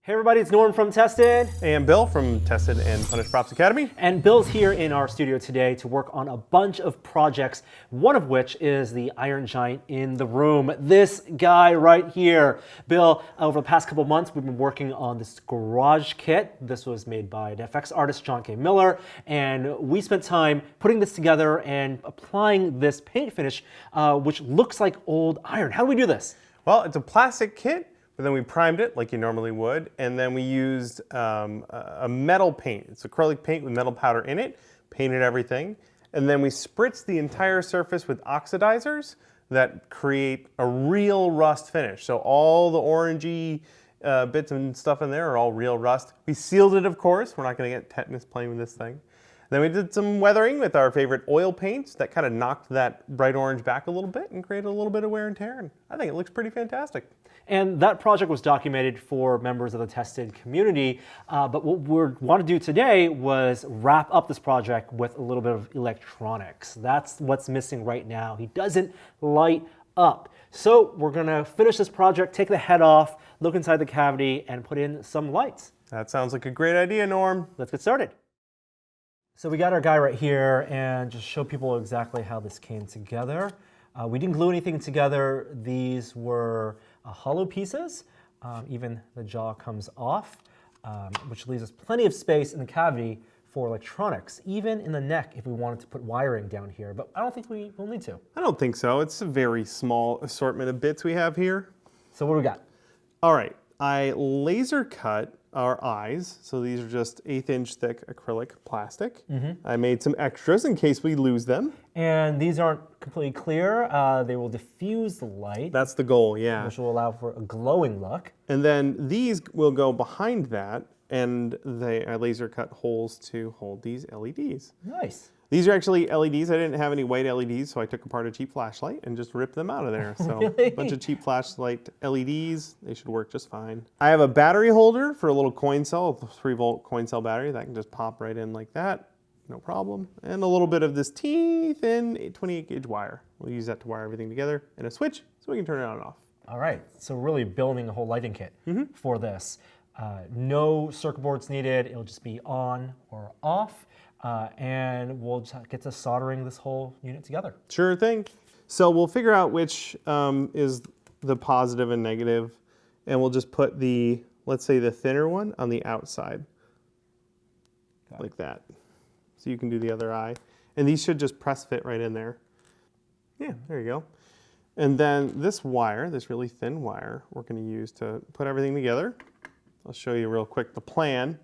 Hey everybody, it's Norm from Tested. And Bill from Tested and Punished Props Academy. And Bill's here in our studio today to work on a bunch of projects, one of which is the Iron Giant in the room. This guy right here. Bill, over the past couple months, we've been working on this garage kit. This was made by the FX artist John K. Miller, and we spent time putting this together and applying this paint finish, which looks like old iron. How do we do this? Well, it's a plastic kit, but then we primed it like you normally would, and then we used a metal paint. It's acrylic paint with metal powder in it, painted everything, and then we spritzed the entire surface with oxidizers that create a real rust finish. So all the orangey bits and stuff in there are all real rust. We sealed it, of course. We're not going to get tetanus playing with this thing. Then we did some weathering with our favorite oil paints that kind of knocked that bright orange back a little bit and created a little bit of wear and tear. And I think it looks pretty fantastic. And that project was documented for members of the Tested community, but what we want to do today was wrap up this project with a little bit of electronics. That's what's missing right now. He doesn't light up. So we're going to finish this project, take the head off, look inside the cavity, and put in some lights. That sounds like a great idea, Norm. Let's get started. So we got our guy right here, and just show people exactly how this came together. We didn't glue anything together. These were hollow pieces. Even the jaw comes off, which leaves us plenty of space in the cavity for electronics, even in the neck if we wanted to put wiring down here. But I don't think we will need to. I don't think so. It's a very small assortment of bits we have here. So what do we got? All right, I laser cut our eyes. So these are just 1/8 inch thick acrylic plastic. I made some extras in case we lose them. And these aren't completely clear. They will diffuse the light. That's the goal, yeah. Which will allow for a glowing look. And then these will go behind that, and I laser cut holes to hold these LEDs. Nice. These are actually LEDs. I didn't have any white LEDs, so I took apart a cheap flashlight and just ripped them out of there. So Really? A bunch of cheap flashlight LEDs. They should work just fine. I have a battery holder for a little coin cell, a 3-volt coin cell battery that can just pop right in like that. No problem. And a little bit of this teeny thin 28 gauge wire. We'll use that to wire everything together, and a switch so we can turn it on and off. All right, so really building a whole lighting kit for this. No circuit boards needed. It'll just be on or off. And we'll just get to soldering this whole unit together. Sure thing. So we'll figure out which is the positive and negative, and we'll just put the, let's say the thinner one on the outside, like that. So you can do the other eye. And these should just press fit right in there. Yeah, there you go. And then this wire, this really thin wire, we're going to use to put everything together. I'll show you real quick the plan.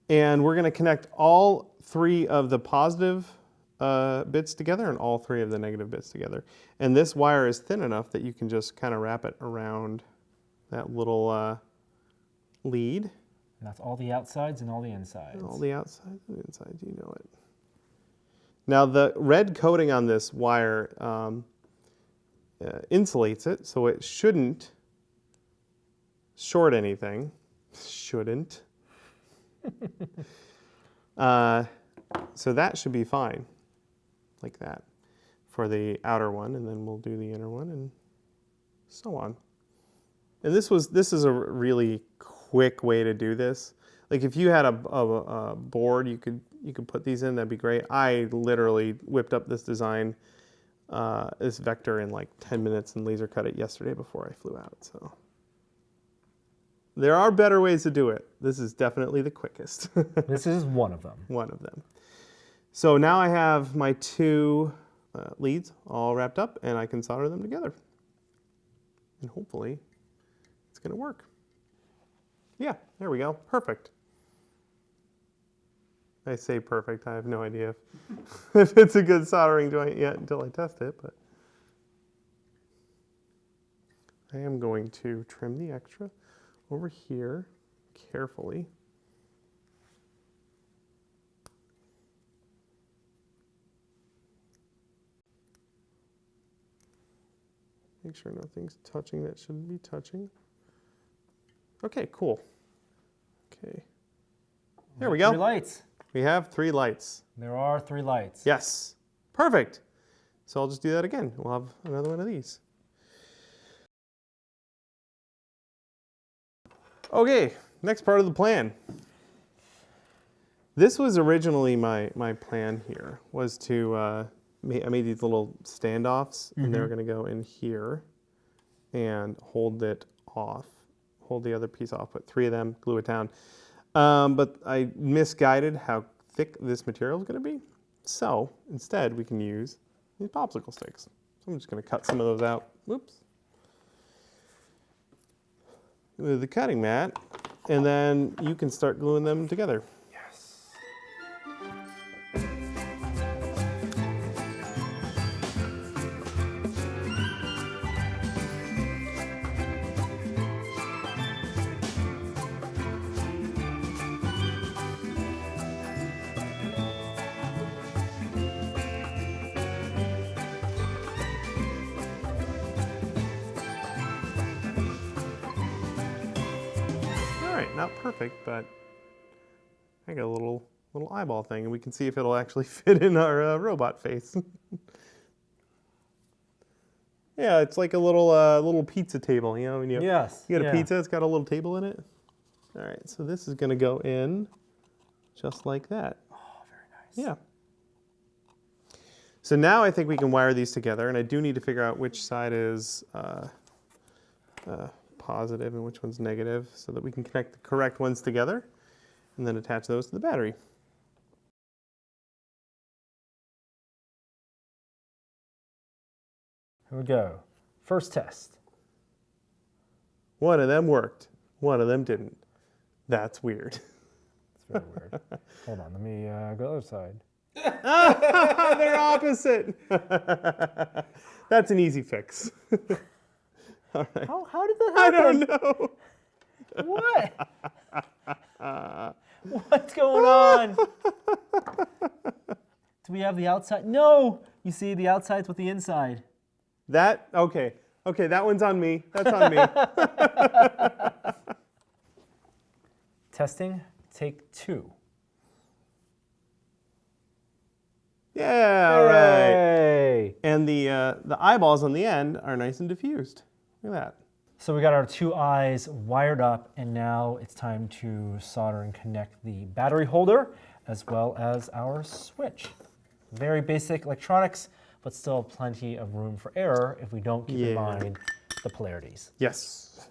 And we're going to connect all 3 of the positive bits together and all 3 of the negative bits together. And this wire is thin enough that you can just kind of wrap it around that little lead. And that's all the outsides and all the insides. All the outsides and insides, you know it. Now the red coating on this wire insulates it, so it shouldn't short anything. Shouldn't. So that should be fine, like that, for the outer one, and then we'll do the inner one, and so on. And this is a really quick way to do this. Like if you had a board, you could put these in. That'd be great. I literally whipped up this design, this vector in like 10 minutes, and laser cut it yesterday before I flew out. So. There are better ways to do it. This is definitely the quickest. This is one of them. One of them. So now I have my 2 leads all wrapped up, and I can solder them together. And hopefully it's going to work. Yeah, there we go. Perfect. I say perfect. I have no idea if it's a good soldering joint yet until I test it. But I am going to trim the extra over here carefully. Make sure nothing's touching that shouldn't be touching. Okay, cool. Okay. There we go. 3 lights. We have 3 lights. There are 3 lights. Yes. Perfect. So I'll just do that again. We'll have another one of these. Okay, next part of the plan. This was originally my plan here, was to, I made these little standoffs, and they're going to go in here and hold it off, hold the other piece off, put 3 of them, glue it down. But I misguided how thick this material is going to be. So instead, we can use these popsicle sticks. So I'm just going to cut some of those out. Whoops. With the cutting mat, and then you can start gluing them together. Yes. All right, not perfect, but I got a little eyeball thing, and we can see if it'll actually fit in our robot face. Yeah, it's like a little pizza table, you know. When you got a pizza, it's got a little table in it. All right, so this is going to go in just like that. Oh, very nice. Yeah. So now I think we can wire these together, and I do need to figure out which side is positive and which one's negative so that we can connect the correct ones together and then attach those to the battery. Here we go. First test. One of them worked, one of them didn't. That's weird. It's very weird. Hold on, let me go to the other side. They're opposite. That's an easy fix. All right. How did that I happen? don't know. What? What's going on? Do we have the outside? No! You see, the outside's with the inside. Okay, that one's on me. That's on me. Testing, take 2. Yeah, all right. Hooray! And the eyeballs on the end are nice and diffused. Look at that. So we got our 2 eyes wired up, and now it's time to solder and connect the battery holder as well as our switch. Very basic electronics, but still plenty of room for error if we don't keep in mind the polarities. Yes.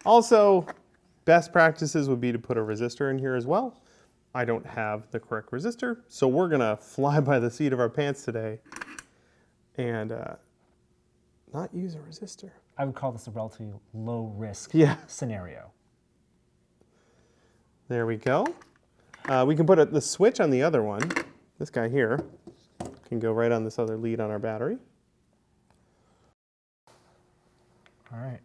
Also, best practices would be to put a resistor in here as well. I don't have the correct resistor, so we're gonna fly by the seat of our pants today and not use a resistor. I would call this a relatively low risk scenario. There we go. We can put the switch on the other one. This guy here can go right on this other lead on our battery. All right.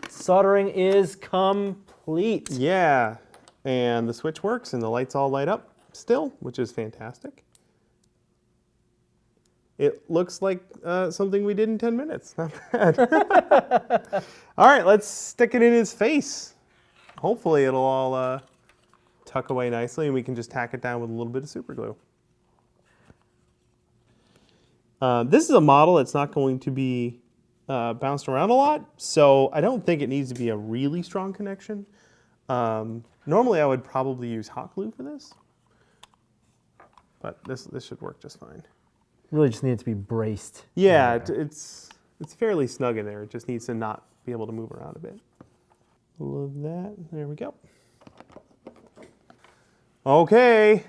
Soldering is complete. Yeah, and the switch works and the lights all light up still, which is fantastic. It looks like something we did in 10 minutes. Not bad. All right, let's stick it in his face. Hopefully it'll all tuck away nicely and we can just tack it down with a little bit of super glue. This is a model that's not going to be bounced around a lot, so I don't think it needs to be a really strong connection. Normally I would probably use hot glue for this, but this should work just fine. Really just need it to be braced. Yeah, it's fairly snug in there. It just needs to not be able to move around a bit. Love that. There we go. Okay,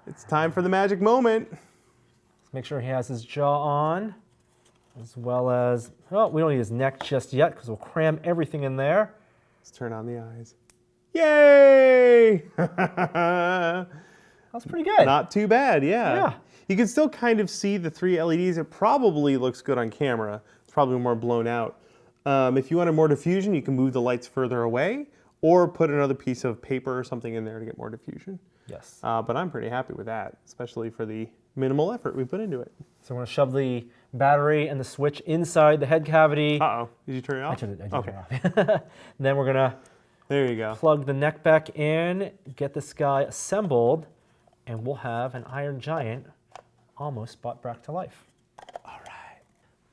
it's time for the magic moment. Let's make sure he has his jaw on, as well as, well, we don't need his neck just yet because we'll cram everything in there. Let's turn on the eyes. Yay! That's pretty good. Not too bad, yeah. Yeah. You can still kind of see the 3 LEDs. It probably looks good on camera. It's probably more blown out. If you wanted more diffusion, you can move the lights further away or put another piece of paper or something in there to get more diffusion. Yes. But I'm pretty happy with that, especially for the minimal effort we put into it. So we're going to shove the battery and the switch inside the head cavity. Uh-oh. Did you turn it off? I did turn it off. Then we're going to There you go. plug the neck back in, get this guy assembled, and we'll have an Iron Giant almost brought back to life. All right.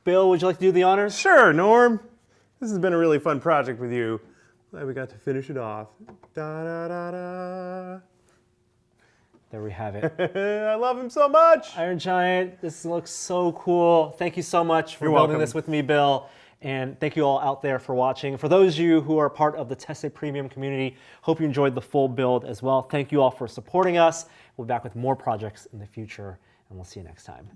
Bill, would you like to do the honors? Sure, Norm. This has been a really fun project with you. Glad we got to finish it off. Da da da da. There we have it. I love him so much. Iron Giant, this looks so cool. Thank you so much for You're building welcome. this with me, Bill. And thank you all out there for watching. For those of you who are part of the Tested Premium community, hope you enjoyed the full build as well. Thank you all for supporting us. We'll be back with more projects in the future, and we'll see you next time.